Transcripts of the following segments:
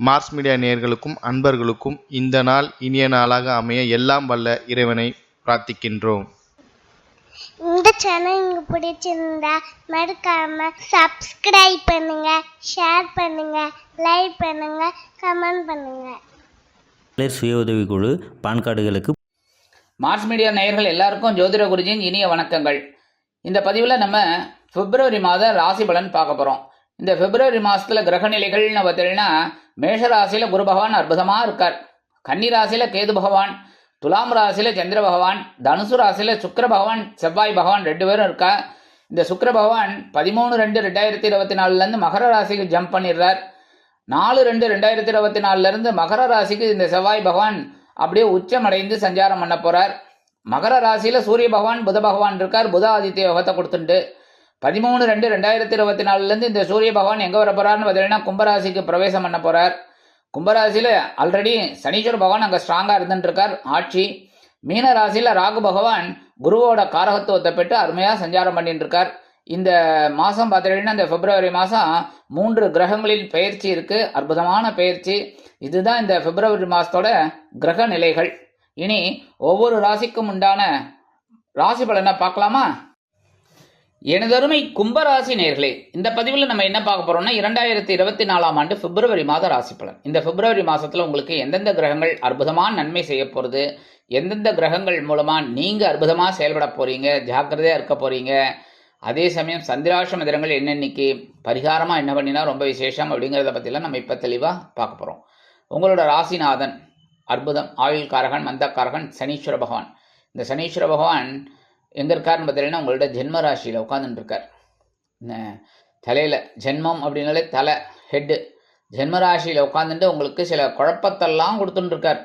Mars media நேயர்களுக்கும் அன்பர்களுக்கும் இந்த நாள் இனிய நாளாக அமைய எல்லாம் வல்ல இறைவனை பிரார்த்திக்கின்றோம். இந்த சேனல் உங்களுக்கு பிடிச்சிருந்தா மறக்காம சப்ஸ்கிரைப் பண்ணுங்க, ஷேர் பண்ணுங்க, லைக் பண்ணுங்க, கமெண்ட் பண்ணுங்க. சுய உதவிக்குழு பான் கார்டுகளுக்கு மார்ஸ் மீடியா நேயர்கள் எல்லாருக்கும் ஜோதிட குருஜியின் இனிய வணக்கங்கள். இந்த பதிவில் நம்ம பிப்ரவரி மாத ராசி பலன் பார்க்க போகிறோம். இந்த பிப்ரவரி மாதத்தில் கிரகநிலைகள்னு பார்த்தீங்கன்னா மேஷ ராசியில் குரு பகவான் அற்புதமாக இருக்கார். கன்னி ராசியில் கேது பகவான், துலாம் ராசியில் சந்திர பகவான், தனுசு ராசியில் சுக்கிர பகவான், செவ்வாய் பகவான் 2 பேரும் இருக்கா. இந்த சுக்கிர பகவான் 13/2/2024 மகர ராசிக்கு ஜம்ப் பண்ணிடுறார். 4/2/2024 மகர ராசிக்கு இந்த செவ்வாய் பகவான் அப்படியே உச்சமடைந்து சஞ்சாரம் பண்ண போறார். மகர ராசியில சூரிய பகவான் புத பகவான் இருக்கார். புத ஆதித்ய யோகத்தை கொடுத்துட்டு 13/2/2024 இந்த சூரிய பகவான் எங்க வர போறாருன்னு பார்த்தீங்கன்னா கும்பராசிக்கு பிரவேசம் பண்ண போறார். கும்பராசியில ஆல்ரெடி சனீஸ்வர பகவான் அங்க ஸ்ட்ராங்கா இருந்துட்டு இருக்கார், ஆட்சி. மீன ராசியில ராகு பகவான் குருவோட காரகத்துவத்தை பெற்று அருமையா சஞ்சாரம் பண்ணிட்டு இருக்கார். இந்த மாதம் பார்த்தீங்கன்னா இந்த பிப்ரவரி மாதம் 3 கிரகங்களில் பெயர்ச்சி இருக்கு, அற்புதமான பெயர்ச்சி. இதுதான் இந்த பிப்ரவரி மாதத்தோட கிரக நிலைகள். இனி ஒவ்வொரு ராசிக்கும் உண்டான ராசி பலனை பார்க்கலாமா? எனதருமை கும்பராசி நேயர்களே, இந்த பதிவில் நம்ம என்ன பார்க்க போறோம்னா 2024 பிப்ரவரி மாத ராசி பலன். இந்த பிப்ரவரி மாதத்தில் உங்களுக்கு எந்தெந்த கிரகங்கள் அற்புதமான நன்மை செய்ய போகிறது, எந்தெந்த கிரகங்கள் மூலமாக நீங்கள் அற்புதமாக செயல்பட போறீங்க, ஜாக்கிரதையாக இருக்க போறீங்க, அதே சமயம் சந்திராஷ்டம தினங்கள் என்னென்னைக்கு பரிகாரமாக என்ன பண்ணினா ரொம்ப விசேஷம் அப்படிங்கிறத பற்றிலாம் நம்ம இப்போ தெளிவாக பார்க்க போகிறோம். உங்களோட ராசிநாதன் அற்புதம், ஆயுள் காரகன், மந்தக்காரகன் சனீஸ்வர பகவான். இந்த சனீஸ்வர பகவான் எங்கே இருக்காருன்னு பார்த்தீங்கன்னா உங்களோட ஜென்ம ராசியில் உட்காந்துட்டு இருக்கார். தலையில் ஜென்மம் அப்படின்னாலே தலை, ஹெட்டு. ஜென்ம ராசியில் உட்காந்துட்டு உங்களுக்கு சில குழப்பத்தெல்லாம் கொடுத்துட்டு இருக்கார்.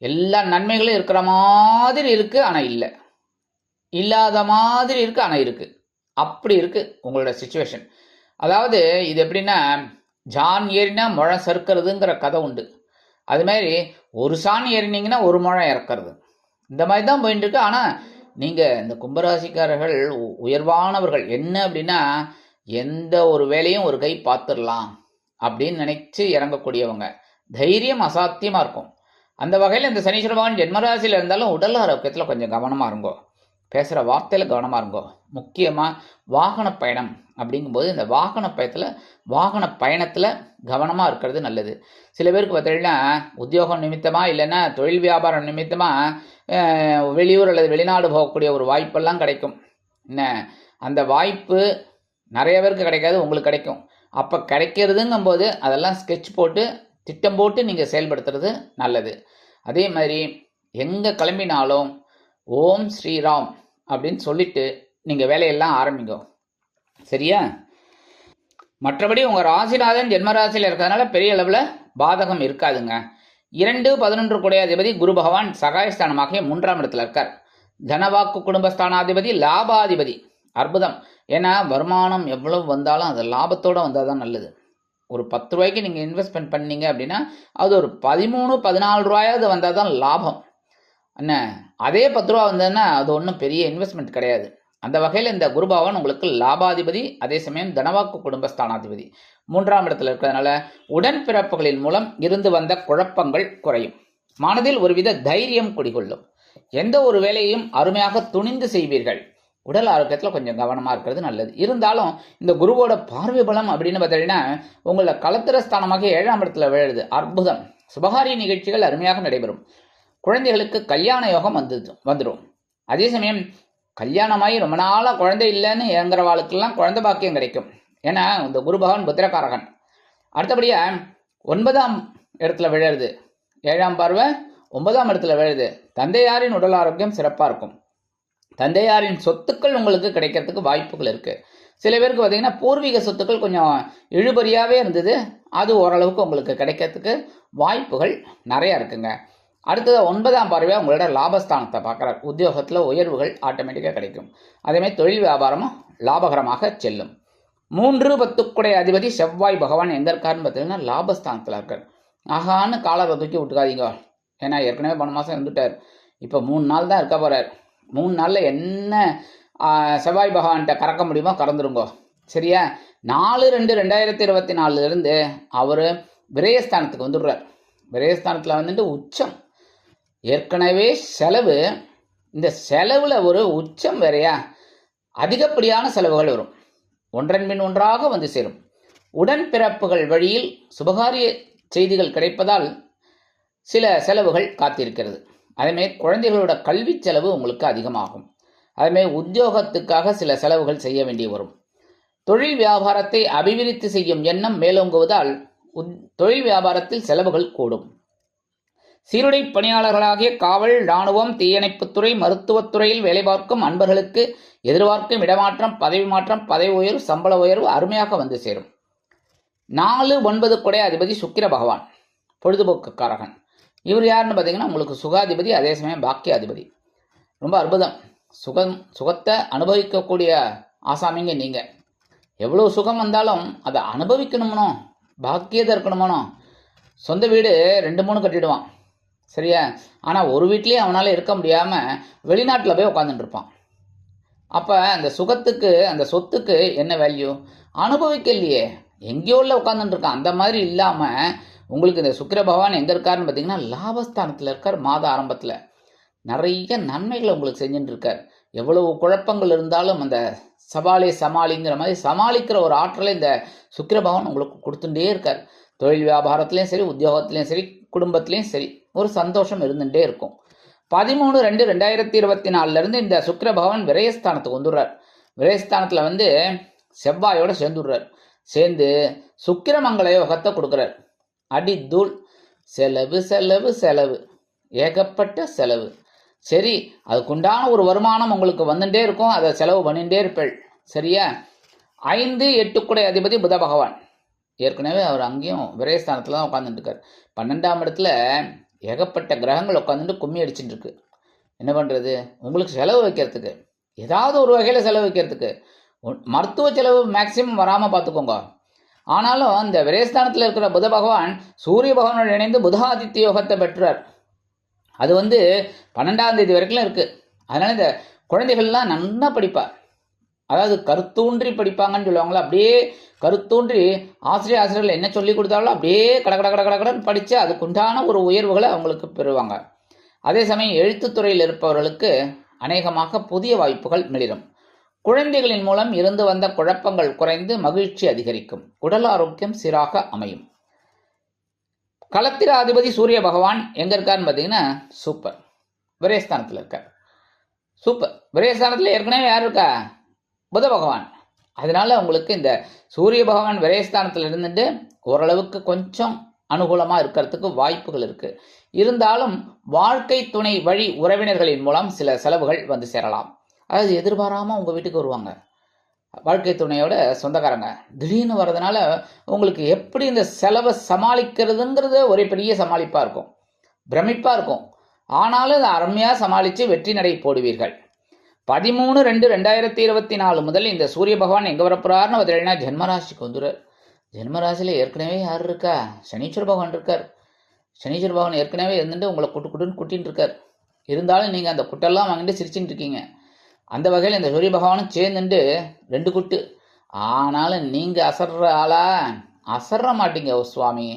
எல்லா நன்மைகளும் இருக்கிற மாதிரி இருக்கு, ஆனால் இல்லை, இல்லாத மாதிரி இருக்கு, ஆனால் இருக்கு. அப்படி இருக்கு உங்களோட சிச்சுவேஷன். அதாவது இது எப்படின்னா ஜான் ஏறினா முழம் சறுக்கிறதுங்கிற கதை உண்டு. அது மாதிரி ஒரு சாணி ஏறினீங்கன்னா ஒரு முழம் இறக்கிறது, இந்த மாதிரி தான் போயிட்டு இருக்கு. ஆனால் நீங்கள் இந்த கும்பராசிக்காரர்கள் உயர்வானவர்கள். என்ன அப்படின்னா எந்த ஒரு வேலையும் ஒரு கை பார்த்துடலாம் அப்படின்னு நினைச்சு இறங்கக்கூடியவங்க. தைரியம் அசாத்தியமாக இருக்கும். அந்த வகையில் இந்த சனீஸ்வர பகவான் ஜென்மராசியில் இருந்தாலும் உடல் ஆரோக்கியத்தில் கொஞ்சம் கவனமாக இருங்கோ, பேசுகிற வார்த்தையில் கவனமாக இருங்கோ. முக்கியமாக வாகன பயணம் அப்படிங்கும்போது இந்த வாகன பயணத்தில் கவனமாக இருக்கிறது நல்லது. சில பேருக்கு பார்த்தீங்கன்னா உத்தியோகம் நிமித்தமாக இல்லைன்னா தொழில் வியாபாரம் நிமித்தமாக வெளியூர் அல்லது வெளிநாடு போகக்கூடிய ஒரு வாய்ப்பெல்லாம் கிடைக்கும். என்ன அந்த வாய்ப்பு நிறைய பேருக்கு கிடைக்காது, உங்களுக்கு கிடைக்கும். அப்போ கிடைக்கிறதுங்கும்போது அதெல்லாம் ஸ்கெட்ச் போட்டு திட்டம் போட்டு நீங்கள் செயல்படுத்துறது நல்லது. அதே மாதிரி எங்கே கிளம்பினாலும் ஓம் ஸ்ரீராம் அப்படின்னு சொல்லிட்டு நீங்கள் வேலையெல்லாம் ஆரம்பிங்க, சரியா? மற்றபடி உங்கள் ராசிநாதன் ஜென்மராசியில் இருக்கிறதுனால பெரிய அளவில் பாதகம் இருக்காதுங்க. 2-11 கூடிய அதிபதி குரு பகவான் சகாயஸ்தானமாக 3ஆம் இடத்துல இருக்கார். தனவாக்கு குடும்பஸ்தானாதிபதி, லாபாதிபதி. அற்புதம். ஏன்னா வருமானம் எவ்வளவு வந்தாலும் அது லாபத்தோடு வந்தால் தான் நல்லது. ஒரு 10 ரூபாய்க்கு நீங்கள் இன்வெஸ்ட்மெண்ட் பண்ணீங்க அப்படின்னா அது ஒரு 13-14 ரூபாயாவது வந்தால் தான் லாபம். என்ன அதே 10 ரூபா வந்ததுன்னா அது ஒன்றும் பெரிய இன்வெஸ்ட்மெண்ட் கிடையாது. அந்த வகையில் இந்த குருபகவான் உங்களுக்கு லாபாதிபதி, அதே சமயம் தனவாக்கு குடும்பஸ்தானாதிபதி 3ஆம் இடத்துல இருக்கிறதுனால உடன்பிறப்புகளின் மூலம் இருந்து வந்த குழப்பங்கள் குறையும். மனதில் ஒருவித தைரியம் குடிகொள்ளும். எந்த ஒரு வேலையையும் அருமையாக துணிந்து செய்வீர்கள். உடல் ஆரோக்கியத்தில் கொஞ்சம் கவனமாக இருக்கிறது நல்லது. இருந்தாலும் இந்த குருவோட பார்வை பலம் அப்படின்னு பார்த்தீங்கன்னா உங்களோட களத்திரஸ்தானமாக 7ஆம் இடத்துல விழுது. அற்புதம். சுபகாரிய நிகழ்ச்சிகள் அருமையாக நடைபெறும். குழந்தைகளுக்கு கல்யாண யோகம் வந்துடும். அதே சமயம் கல்யாணமாகி ரொம்ப நாளாக குழந்தை இல்லைன்னு இறங்குறவாளுக்கெல்லாம் குழந்தை பாக்கியம் கிடைக்கும். ஏன்னா இந்த குரு பகவான் புத்திரகாரகன். அடுத்தபடியாக 9ஆம் இடத்துல விழுறது, 7ஆம் பார்வை 9ஆம் இடத்துல விழுது. தந்தையாரின் உடல் ஆரோக்கியம் சிறப்பாக இருக்கும். தந்தையாரின் சொத்துக்கள் உங்களுக்கு கிடைக்கிறதுக்கு வாய்ப்புகள் இருக்குது. சில பேருக்கு பார்த்தீங்கன்னா பூர்வீக சொத்துக்கள் கொஞ்சம் இழுபறியாகவே இருந்தது, அது ஓரளவுக்கு உங்களுக்கு கிடைக்கிறதுக்கு வாய்ப்புகள் நிறையா இருக்குங்க. அடுத்தது 9ஆம் பார்வையாக உங்களோட லாபஸ்தானத்தை பார்க்குறார். உத்தியோகத்தில் உயர்வுகள் ஆட்டோமேட்டிக்காக கிடைக்கும். அதேமாதிரி தொழில் வியாபாரமும் லாபகரமாக செல்லும். 3-10 கூடிய அதிபதி செவ்வாய் பகவான் எங்கே இருக்காருன்னு பார்த்தீங்கன்னா லாபஸ்தானத்தில் இருக்கார். ஆகான்னு காலரை தூக்கி விட்டுக்காதீங்க. ஏன்னா ஏற்கனவே போன மாதம் இருந்துட்டார், இப்போ 3 நாள் தான் இருக்க போகிறார். 3 நாளில் என்ன செவ்வாய் பகவான்கிட்ட கறக்க முடியுமோ கறந்துருங்கோ, சரியா? 4/2/2024 அவர் விரயஸ்தானத்துக்கு வந்துடுறார். விரயஸ்தானத்தில் வந்துட்டு உச்சம். ஏற்கனவே செலவு, இந்த செலவில் ஒரு உச்சம் வேறையா, அதிகப்படியான செலவுகள் வரும். ஒன்றன் பின் ஒன்றாக வந்து சேரும். உடன்பிறப்புகள் வழியில் சுபகாரிய செய்திகள் கிடைப்பதால் சில செலவுகள் காத்திருக்கிறது. அதேமாதிரி குழந்தைகளோட கல்வி செலவு உங்களுக்கு அதிகமாகும். அதேமாதிரி உத்தியோகத்துக்காக சில செலவுகள் செய்ய வேண்டி வரும். தொழில் வியாபாரத்தை அபிவிருத்தி செய்யும் எண்ணம் மேலோங்குவதால் தொழில் வியாபாரத்தில் செலவுகள் கூடும். சீருடை பணியாளர்களாகிய காவல், இராணுவம், தீயணைப்புத்துறை, மருத்துவத்துறையில் வேலை பார்க்கும் அன்பர்களுக்கு எதிர்பார்க்கும் இடமாற்றம், பதவி மாற்றம், பதவி உயர்வு, சம்பள உயர்வு அருமையாக வந்து சேரும். 4-9 குடை அதிபதி சுக்கிர பகவான், பொழுதுபோக்குக்காரகன். இவர் யாருன்னு பார்த்தீங்கன்னா உங்களுக்கு சுகாதிபதி, அதே சமயம் பாக்கியாதிபதி. ரொம்ப அற்புதம். சுகத்தை அனுபவிக்கக்கூடிய ஆசாமிங்க நீங்கள். எவ்வளோ சுகம் வந்தாலும் அதை அனுபவிக்கணுமனோ, பாக்கியதை இருக்கணுமனோ. சொந்த வீடு 2-3 கட்டிடுவான், சரியா? ஆனால் ஒரு வீட்லேயே அவனால் இருக்க முடியாமல் வெளிநாட்டில் போய் உட்காந்துட்டு இருப்பான். அப்போ அந்த சுகத்துக்கு, அந்த சொத்துக்கு என்ன வேல்யூ? அனுபவிக்கலையே, எங்கேயோ உள்ள உட்காந்துட்டு இருக்கான். அந்த மாதிரி இல்லாமல் உங்களுக்கு இந்த சுக்கிர பகவான் எங்கே இருக்காருன்னு பார்த்தீங்கன்னா லாபஸ்தானத்தில் இருக்கார். மாத ஆரம்பத்தில் நிறைய நன்மைகளை உங்களுக்கு செஞ்சுட்டு இருக்கார். எவ்வளவு குழப்பங்கள் இருந்தாலும் அந்த சமாளிங்கிற மாதிரி சமாளிக்கிற ஒரு ஆற்றலை இந்த சுக்கிர பகவான் உங்களுக்கு கொடுத்துட்டே இருக்கார். தொழில் வியாபாரத்துலேயும் சரி, உத்தியோகத்துலேயும் சரி, குடும்பத்துலேயும் சரி, ஒரு சந்தோஷம் இருந்துகிட்டே இருக்கும். 13-2-2024 இந்த சுக்கிர பகவான் விரயஸ்தானத்துக்கு வந்துடுறார். விரயஸ்தானத்தில் வந்து செவ்வாயோட சேர்ந்துடுறார். சேர்ந்து சுக்கிரமங்கல யோகத்தை கொடுக்குறார். அடி தூள் செலவு செலவு செலவு, ஏகப்பட்ட செலவு. சரி, அதுக்குண்டான ஒரு வருமானம் உங்களுக்கு வந்துட்டே இருக்கும், அதை செலவு பண்ணிகிட்டே இருப்பேள், சரியா? 5-8 குடை அதிபதி புத பகவான். ஏற்கனவே அவர் அங்கேயும் விரயஸ்தானத்தில் தான் உட்காந்துட்டு இருக்கார். 12ஆம் இடத்துல ஏகப்பட்ட கிரகங்கள் உட்காந்துட்டு கும்மி அடிச்சுட்டு இருக்கு. என்ன பண்ணுறது? உங்களுக்கு செலவு வைக்கிறதுக்கு, ஏதாவது ஒரு வகையில் செலவு வைக்கிறதுக்கு. மருத்துவ செலவு மேக்சிமம் வராமல் பார்த்துக்கோங்க. ஆனாலும் இந்த விரயஸ்தானத்தில் இருக்கிற புத பகவான் சூரிய பகவானோடு இணைந்து புதாதித்ய யோகத்தை பெற்றார். அது வந்து 12ஆம் தேதி வரைக்கும் இருக்குது. அதனால் இந்த குழந்தைகள்லாம் நல்லா படிப்பார். அதாவது கருத்தூன்றி படிப்பாங்கன்னு சொல்லுவாங்களா, அப்படியே கருத்தூன்றி ஆசிரியர்கள் என்ன சொல்லி கொடுத்தாலும் அப்படியே கடன்னு படித்து அதுக்குண்டான ஒரு உயர்வுகளை அவங்களுக்கு பெறுவாங்க. அதே சமயம் எழுத்துத்துறையில் இருப்பவர்களுக்கு அநேகமாக புதிய வாய்ப்புகள் மிளிரும். குழந்தைகளின் மூலம் இருந்து வந்த குழப்பங்கள் குறைந்து மகிழ்ச்சி அதிகரிக்கும். உடல் ஆரோக்கியம் சீராக அமையும். களத்திராதிபதி சூரிய பகவான் எங்கே இருக்காருன்னு பார்த்தீங்கன்னா சூப்பர், விரயஸ்தானத்தில் இருக்கார். சூப்பர். விரயஸ்தானத்தில் ஏற்கனவே யார் இருக்கா? புத பகவான். அதனால உங்களுக்கு இந்த சூரிய பகவான் விரயஸ்தானத்தில் இருந்துட்டு ஓரளவுக்கு கொஞ்சம் அனுகூலமாக இருக்கிறதுக்கு வாய்ப்புகள் இருக்குது. இருந்தாலும் வாழ்க்கை துணை வழி உறவினர்களின் மூலம் சில செலவுகள் வந்து சேரலாம். அதாவது எதிர்பாராமல் உங்கள் வீட்டுக்கு வருவாங்க வாழ்க்கை துணையோட சொந்தக்காரங்க. திடீர்னு வர்றதுனால உங்களுக்கு எப்படி இந்த செலவை சமாளிக்கிறதுங்கிறது ஒரே பெரிய சமாளிப்பாக இருக்கும், பிரமிப்பாக இருக்கும். ஆனாலும் அதை அருமையாக சமாளித்து வெற்றி நடை போடுவீர்கள். 13-2-2024 முதல் இந்த சூரிய பகவான் எங்கே வரப்போறாருன்னு பார்த்தீங்கன்னா ஜென்மராசிக்கு வந்துடுறார். ஜென்மராசியில் ஏற்கனவே யார் இருக்கா? சனீஸ்வர பகவான் இருக்கார். சனீஸ்வர பகவான் ஏற்கனவே இருந்துட்டு உங்களை கூட்டின்னு இருக்கார். இருந்தாலும் நீங்கள் அந்த குட்டெல்லாம் வாங்கிட்டு சிரிச்சுட்டு இருக்கீங்க. அந்த வகையில் இந்த சூரிய பகவானும் சேர்ந்துட்டு 2 குட்டு. ஆனாலும் நீங்கள் அசர்ற ஆளா? அசர்ற மாட்டீங்க சுவாமி.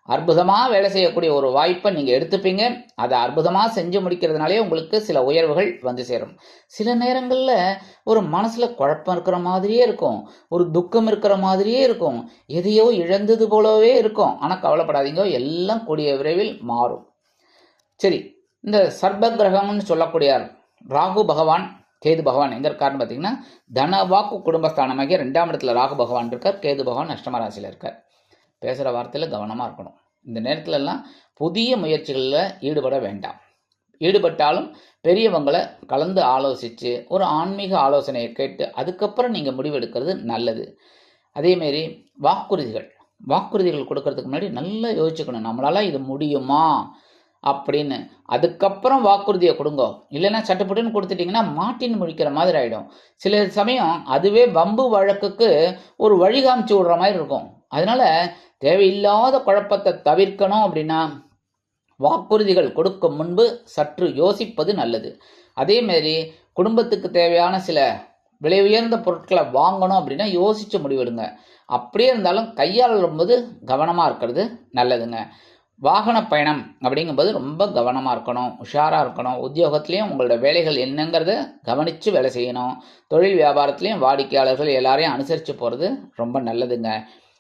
அற்புதமாக வேலை செய்யக்கூடிய ஒரு வாய்ப்பை நீங்கள் எடுத்துப்பீங்க. அதை அற்புதமாக செஞ்சு முடிக்கிறதுனாலே உங்களுக்கு சில உயர்வுகள் வந்து சேரும். சில நேரங்களில் ஒரு மனசில் குழப்பம் இருக்கிற மாதிரியே இருக்கும், ஒரு துக்கம் இருக்கிற மாதிரியே இருக்கும், எதையோ இழந்தது போலவே இருக்கும். ஆனால் கவலைப்படாதீங்க, எல்லாம் கூடிய விரைவில் மாறும். சரி, இந்த சர்ப கிரகம்னு சொல்லக்கூடிய ராகு பகவான், கேது பகவான் எங்கே இருக்காருன்னு பார்த்தீங்கன்னா தனவாக்கு குடும்பஸ்தானமாகிய 2ஆம் இடத்துல ராகு பகவான் இருக்கார். கேது பகவான் அஷ்டம ராசியில் இருக்கார். பேசுகிற வார்த்தையில் கவனமாக இருக்கணும். இந்த நேரத்துலலாம் புதிய முயற்சிகளில் ஈடுபட வேண்டாம். ஈடுபட்டாலும் பெரியவங்களை கலந்து ஆலோசித்து ஒரு ஆன்மீக ஆலோசனையை கேட்டு அதுக்கப்புறம் நீங்கள் முடிவெடுக்கிறது நல்லது. அதேமாரி வாக்குறுதிகள் கொடுக்கறதுக்கு முன்னாடி நல்லா யோசிச்சுக்கணும், நம்மளால் இது முடியுமா அப்படின்னு. அதுக்கப்புறம் வாக்குறுதியை கொடுங்க. இல்லைன்னா சட்டுப்பட்டுன்னு கொடுத்துட்டிங்கன்னா மாட்டின்னு முடிக்கிற மாதிரி ஆகிடும். சில சமயம் அதுவே வம்பு வழக்குக்கு ஒரு வழிகாமிச்சு விடுற மாதிரி இருக்கும். அதனால் தேவையில்லாத குழப்பத்தை தவிர்க்கணும் அப்படின்னா வாக்குறுதிகள் கொடுக்கும் முன்பு சற்று யோசிப்பது நல்லது. அதேமாரி குடும்பத்துக்கு தேவையான சில விலை உயர்ந்த பொருட்களை வாங்கணும் அப்படின்னா யோசித்து முடிவெடுங்க. அப்படியே இருந்தாலும் கையாளும்போது கவனமாக இருக்கிறது நல்லதுங்க. வாகன பயணம் அப்படிங்கும்போது ரொம்ப கவனமாக இருக்கணும், உஷாராக இருக்கணும். உத்தியோகத்துலேயும் உங்களோட வேலைகள் என்னங்கிறத கவனித்து வேலை செய்யணும். தொழில் வியாபாரத்துலேயும் வாடிக்கையாளர்கள் எல்லாரையும் அனுசரித்து போகிறது ரொம்ப நல்லதுங்க.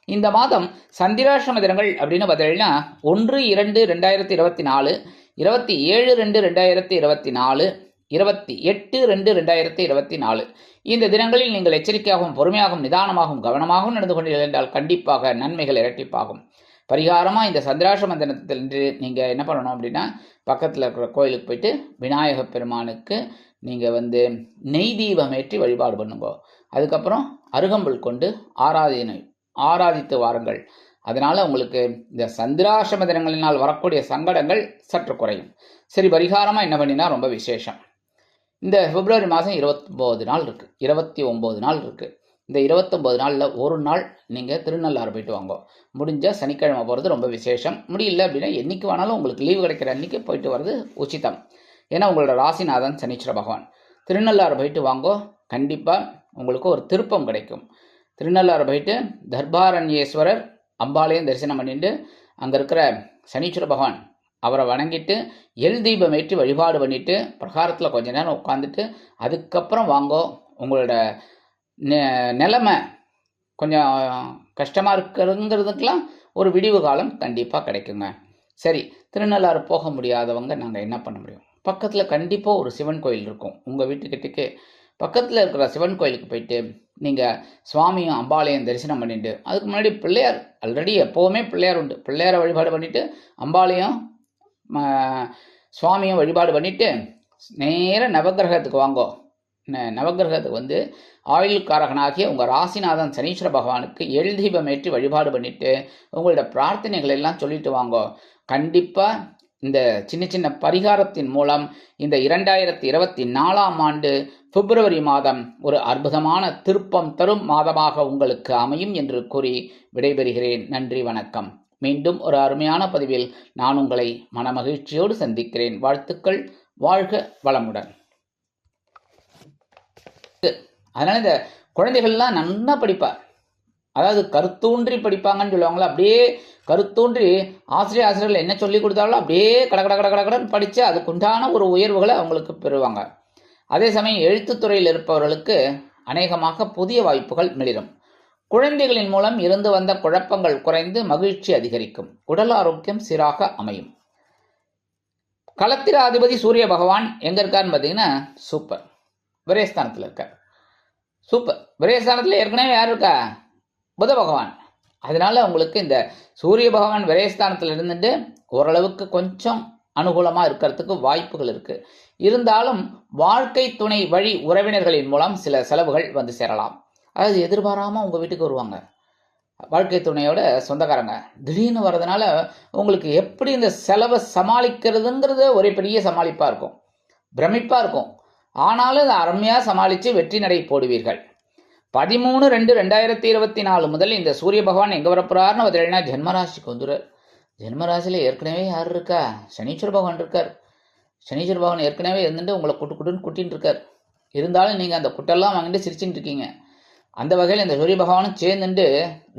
இந்த மாதம் சந்திராஷ்டம தினங்கள் அப்படின்னு பார்த்தீங்கன்னா 1/2/2024, 27/2/2024, 28/2/2024 இந்த தினங்களில் நீங்கள் எச்சரிக்கையாகவும் பொறுமையாகவும் நிதானமாகவும் கவனமாகவும் நடந்து கொண்டீர்கள் என்றால் கண்டிப்பாக நன்மைகள் இரட்டிப்பாகும். பரிகாரமாக இந்த சந்திராஷ்டம தினத்திலிருந்து நீங்கள் என்ன பண்ணணும் அப்படின்னா, பக்கத்தில் இருக்கிற கோயிலுக்கு போயிட்டு விநாயக பெருமானுக்கு நீங்கள் நெய் தீபம் ஏற்றி வழிபாடு பண்ணுங்க. அதுக்கப்புறம் அருகம்புல் கொண்டு ஆராதித்து வாருங்கள். அதனால் உங்களுக்கு இந்த சந்திராஷ்டம தினங்களினால் வரக்கூடிய சங்கடங்கள் சற்று குறையும். சரி, பரிகாரமாக என்ன பண்ணினா ரொம்ப விசேஷம். இந்த பிப்ரவரி மாதம் 29 நாள் இருக்குது, 29 நாள் இருக்குது. இந்த 29 நாளில் ஒரு நாள் நீங்கள் திருநள்ளாறு போயிட்டு வாங்க. முடிஞ்சால் சனிக்கிழமை போகிறது ரொம்ப விசேஷம். முடியல அப்படின்னா என்றைக்கு வேணாலும் உங்களுக்கு லீவு கிடைக்கிற அன்றைக்கி போயிட்டு வர்றது உச்சிதம். ஏன்னா உங்களோட ராசிநாதன் சனீஸ்வர பகவான். திருநள்ளாறு போயிட்டு வாங்கோ, கண்டிப்பாக உங்களுக்கு ஒரு திருப்பம் கிடைக்கும். திருநள்ளாறு போயிட்டு தர்பாரண்யேஸ்வரர் அம்பாளையும் தரிசனம் பண்ணிட்டு அங்கே இருக்கிற சனீஸ்வர பகவான் அவரை வணங்கிட்டு எல் தீபம் ஏற்றி வழிபாடு பண்ணிவிட்டு பிரகாரத்தில் கொஞ்ச நேரம் உட்காந்துட்டு அதுக்கப்புறம் வாங்கோ. உங்களோட நிலைமை கொஞ்சம் கஷ்டமாக இருக்கிறதுங்கிறதுக்கெலாம் ஒரு விடிவு காலம் கண்டிப்பாக கிடைக்குங்க. சரி, திருநள்ளாறு போக முடியாதவங்க நாங்கள் என்ன பண்ண முடியும்? பக்கத்தில் கண்டிப்பாக ஒரு சிவன் கோயில் இருக்கும். உங்கள் வீட்டுக்கிட்டே பக்கத்தில் இருக்கிற சிவன் கோயிலுக்கு போயிட்டு நீங்கள் சுவாமியும் அம்பாளையும் தரிசனம் பண்ணிட்டு அதுக்கு முன்னாடி பிள்ளையார் ஆல்ரெடி எப்போவுமே பிள்ளையார் உண்டு. பிள்ளையாரை வழிபாடு பண்ணிவிட்டு அம்பாளையும் சுவாமியும் வழிபாடு பண்ணிவிட்டு நேராக நவகிரகத்துக்கு வாங்கோ. நவகிரகத்துக்கு ஆயுள்காரகனாகிய உங்கள் ராசிநாதன் சனீஸ்வர பகவானுக்கு எள் தீபம் ஏற்றி வழிபாடு பண்ணிவிட்டு உங்களோட பிரார்த்தனைகள் எல்லாம் சொல்லிட்டு வாங்கோ. கண்டிப்பாக இந்த சின்ன சின்ன பரிகாரத்தின் மூலம் இந்த 2024ஆம் ஆண்டு பிப்ரவரி மாதம் ஒரு அற்புதமான திருப்பம் தரும் மாதமாக உங்களுக்கு அமையும் என்று கூறி விடைபெறுகிறேன். நன்றி, வணக்கம். மீண்டும் ஒரு அருமையான பதிவில் நான் உங்களை மனமகிழ்ச்சியோடு சந்திக்கிறேன். வாழ்த்துக்கள். வாழ்க வளமுடன். அதனால் இந்த குழந்தைகள்லாம் நல்லா படிப்பார், அதாவது கருத்தூன்றி படிப்பாங்கன்னு சொல்லுவாங்களா, அப்படியே கருத்தூன்றி ஆசிரியர்கள் என்ன சொல்லி கொடுத்தாலும் அப்படியே கடன்னு படித்து அதுக்குண்டான ஒரு உயர்வுகளை அவங்களுக்கு பெறுவாங்க. அதே சமயம் எழுத்துத்துறையில் இருப்பவர்களுக்கு அநேகமாக புதிய வாய்ப்புகள் மிளிரும். குழந்தைகளின் மூலம் இருந்து வந்த குழப்பங்கள் குறைந்து மகிழ்ச்சி அதிகரிக்கும். உடல் ஆரோக்கியம் சீராக அமையும். களத்திராதிபதி சூரிய பகவான் எங்கே இருக்காருன்னு பார்த்தீங்கன்னா சூப்பர் விரயஸ்தானத்தில் இருக்கார். சூப்பர் விரயஸ்தானத்தில் ஏற்கனவே யார் இருக்கா? புத பகவான். அதனால உங்களுக்கு இந்த சூரிய பகவான் விரயஸ்தானத்தில் இருந்துட்டு ஓரளவுக்கு கொஞ்சம் அனுகூலமாக இருக்கிறதுக்கு வாய்ப்புகள் இருக்குது. இருந்தாலும் வாழ்க்கை துணை வழி உறவினர்களின் மூலம் சில செலவுகள் வந்து சேரலாம். அதாவது எதிர்பாராமல் உங்கள் வீட்டுக்கு வருவாங்க வாழ்க்கை துணையோட சொந்தக்காரங்க. திடீர்னு வர்றதுனால உங்களுக்கு எப்படி இந்த செலவை சமாளிக்கிறதுங்கிறது ஒரே பெரிய சமாளிப்பாக இருக்கும், பிரமிப்பாக இருக்கும். ஆனாலும் அதை அருமையாக சமாளித்து வெற்றி நடை போடுவீர்கள். 13/2/2024 முதல் இந்த சூரிய பகவான் எங்கே வரப்போறாருன்னு பார்த்தீங்கன்னா ஜென்மராசிக்கு வந்துடுறார். ஜென்மராசியில் ஏற்கனவே யார் இருக்கா? சனீஸ்வர பகவான் இருக்கார். சனீஸ்வர பகவான் ஏற்கனவே இருந்துட்டு உங்களை கூட்டின்னு இருக்கார். இருந்தாலும் நீங்கள் அந்த குட்டெல்லாம் வாங்கிட்டு சிரிச்சுட்டு இருக்கீங்க. அந்த வகையில் இந்த சூரிய பகவானும் சேர்ந்துட்டு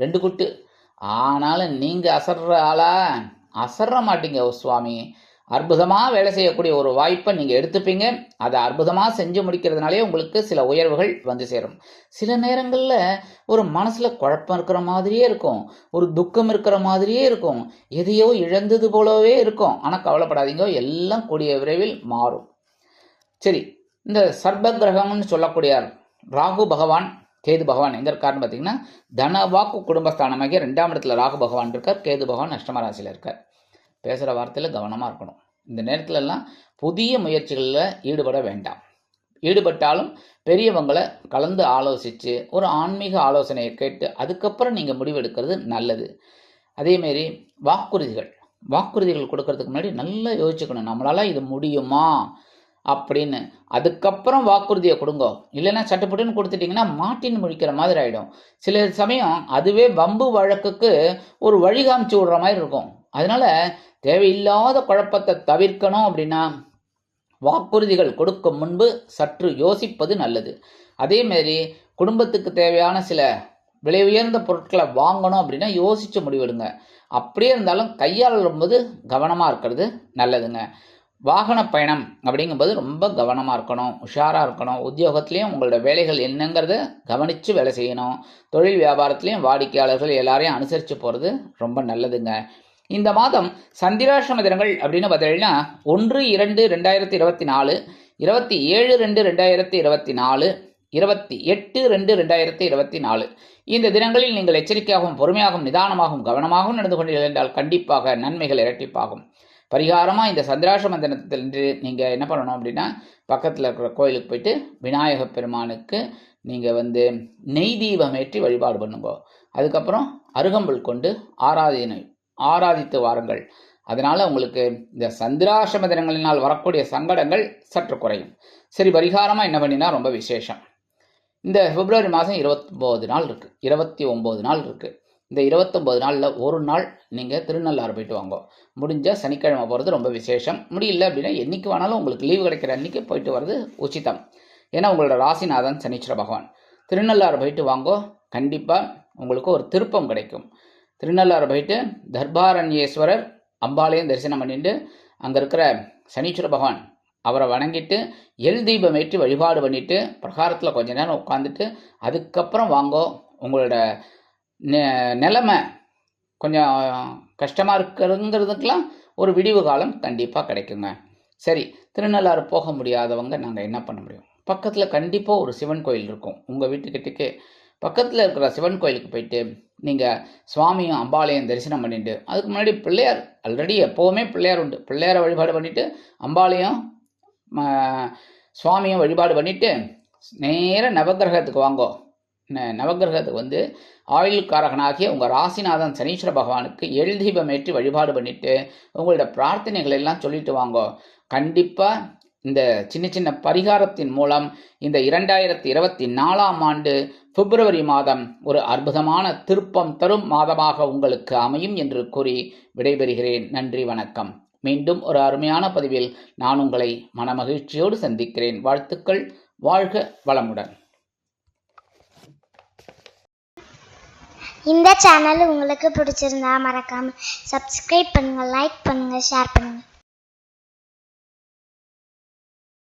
2 குட்டு. ஆனாலும் நீங்கள் அசர்ற மாட்டீங்க. சுவாமி அற்புதமாக வேலை செய்யக்கூடிய ஒரு வாய்ப்பை நீங்கள் எடுத்துப்பீங்க. அதை அற்புதமாக செஞ்சு முடிக்கிறதுனாலே உங்களுக்கு சில உயர்வுகள் வந்து சேரும். சில நேரங்களில் ஒரு மனசில் குழப்பம் இருக்கிற மாதிரியே இருக்கும், ஒரு துக்கம் இருக்கிற மாதிரியே இருக்கும், எதையோ இழந்தது போலவே இருக்கும். ஆனால் கவலைப்படாதீங்க, எல்லாம் கூடிய விரைவில் மாறும். சரி, இந்த சர்ப கிரகம்னு சொல்லக்கூடிய ராகு பகவான் கேது பகவான் எங்கே இருக்காருன்னு பார்த்தீங்கன்னா தனவாக்கு குடும்பஸ்தானமாகிய 2ஆம் இடத்துல ராகு பகவான் இருக்கார். கேது பகவான் அஷ்டம ராசியில் இருக்கார். பேசுகிற வார்த்தையில் கவனமாக இருக்கணும். இந்த நேரத்துலலாம் புதிய முயற்சிகளில் ஈடுபட வேண்டாம். ஈடுபட்டாலும் பெரியவங்களை கலந்து ஆலோசித்து ஒரு ஆன்மீக ஆலோசனையை கேட்டு அதுக்கப்புறம் நீங்கள் முடிவெடுக்கிறது நல்லது. அதேமாரி வாக்குறுதிகள் கொடுக்கறதுக்கு முன்னாடி நல்லா யோசிச்சுக்கணும், நம்மளால் இது முடியுமா அப்படின்னு. அதுக்கப்புறம் வாக்குறுதியை கொடுங்க. இல்லைன்னா சட்டுப்பட்டுன்னு கொடுத்துட்டிங்கன்னா மாட்டின்னு முடிக்கிற மாதிரி ஆகிடும். சில சமயம் அதுவே வம்பு வழக்குக்கு ஒரு வழிகாமிச்சு விடுற மாதிரி இருக்கும். அதனால் தேவையில்லாத குழப்பத்தை தவிர்க்கணும் அப்படின்னா வாக்குறுதிகள் கொடுக்கும் முன்பு சற்று யோசிப்பது நல்லது. அதேமாரி குடும்பத்துக்கு தேவையான சில விலை உயர்ந்த பொருட்களை வாங்கணும் அப்படின்னா யோசித்து முடிவெடுங்க. அப்படியே இருந்தாலும் கையாளும்போது கவனமாக இருக்கிறது நல்லதுங்க. வாகன பயணம் அப்படிங்கும்போது ரொம்ப கவனமாக இருக்கணும், உஷாராக இருக்கணும். உத்தியோகத்துலேயும் உங்களோட வேலைகள் என்னங்கிறத கவனித்து வேலை செய்யணும். தொழில் வியாபாரத்துலேயும் வாடிக்கையாளர்கள் எல்லாரையும் அனுசரித்து போகிறது ரொம்ப நல்லதுங்க. இந்த மாதம் சந்திராஷ்டம தினங்கள் அப்படின்னு பார்த்தீங்கன்னா 1/2/2024, 27/2/2024, 28/2/2024 இந்த தினங்களில் நீங்கள் எச்சரிக்கையாகவும் பொறுமையாகவும் நிதானமாகவும் கவனமாகவும் நடந்து கொண்டீர்கள் என்றால் கண்டிப்பாக நன்மைகள் இரட்டிப்பாகும். பரிகாரமாக இந்த சந்திராஷ்டம தினத்திலிருந்து நீங்கள் என்ன பண்ணணும் அப்படின்னா, பக்கத்தில் இருக்கிற கோயிலுக்கு போயிட்டு விநாயக பெருமானுக்கு நீங்கள் நெய் தீபம் ஏற்றி வழிபாடு பண்ணுங்க. அதுக்கப்புறம் அருகம்புல் கொண்டு ஆராதித்து வாருங்கள். அதனால் உங்களுக்கு இந்த சந்திராஷ்டம தினங்களினால் வரக்கூடிய சங்கடங்கள் சற்று குறையும். சரி, பரிகாரமாக என்ன பண்ணினா ரொம்ப விசேஷம். இந்த பிப்ரவரி மாதம் 29 நாள் இருக்குது, 29 நாள் இருக்குது. இந்த 29 நாளில் ஒரு நாள் நீங்கள் திருநள்ளாறு போயிட்டு வாங்க. முடிஞ்சால் சனிக்கிழமை போகிறது ரொம்ப விசேஷம். முடியல அப்படின்னா என்றைக்கு வேணாலும் உங்களுக்கு லீவு கிடைக்கிற அன்றைக்கி போயிட்டு வர்றது உச்சிதம். ஏன்னா உங்களோட ராசிநாதன் சனீஸ்வர பகவான். திருநள்ளாறு போயிட்டு வாங்கோ, கண்டிப்பாக உங்களுக்கு ஒரு திருப்பம் கிடைக்கும். திருநள்ளாறு போயிட்டு தர்பாரண்யேஸ்வரர் அம்பாளையும் தரிசனம் பண்ணிட்டு அங்கே இருக்கிற சனீஸ்வர பகவான் அவரை வணங்கிட்டு எல் தீபம் ஏற்றி வழிபாடு பண்ணிவிட்டு பிரகாரத்தில் கொஞ்ச நேரம் உட்காந்துட்டு அதுக்கப்புறம் வாங்கோ. உங்களோட நிலைமை கொஞ்சம் கஷ்டமாக இருக்கிறதுங்கிறதுக்கெலாம் ஒரு விடிவு காலம் கண்டிப்பாக கிடைக்குங்க. சரி, திருநள்ளாறு போக முடியாதவங்க நாங்கள் என்ன பண்ண முடியும்? பக்கத்தில் கண்டிப்பாக ஒரு சிவன் கோயில் இருக்கும். உங்கள் வீட்டுக்கிட்டே பக்கத்தில் இருக்கிற சிவன் கோயிலுக்கு போயிட்டு நீங்கள் சுவாமியும் அம்பாளையும் தரிசனம் பண்ணிட்டு அதுக்கு முன்னாடி பிள்ளையார் ஆல்ரெடி எப்போவுமே பிள்ளையார் உண்டு. பிள்ளையாரை வழிபாடு பண்ணிவிட்டு அம்பாளையும் சுவாமியும் வழிபாடு பண்ணிவிட்டு நேராக நவகிரகத்துக்கு வாங்கோ. நவகிரகத்துக்கு ஆயுள்காரகனாகிய உங்கள் ராசிநாதன் சனீஸ்வர பகவானுக்கு எள் தீபம் ஏற்றி வழிபாடு பண்ணிவிட்டு உங்களோட பிரார்த்தனைகள் எல்லாம் சொல்லிட்டு வாங்கோ. கண்டிப்பாக இந்த சின்ன சின்ன பரிகாரத்தின் மூலம் இந்த 2024ஆம் ஆண்டு பிப்ரவரி மாதம் ஒரு அற்புதமான திருப்பம் தரும் மாதமாக உங்களுக்கு அமையும் என்று கூறி விடைபெறுகிறேன். நன்றி, வணக்கம். மீண்டும் ஒரு அருமையான பதிவில் நான் உங்களை மனமகிழ்ச்சியோடு சந்திக்கிறேன். வாழ்த்துக்கள். வாழ்க வளமுடன். இந்த சேனல் உங்களுக்கு பிடிச்சிருந்தா மறக்காம சப்ஸ்கிரைப் பண்ணுங்க, லைக் பண்ணுங்க, ஷேர் பண்ணுங்க.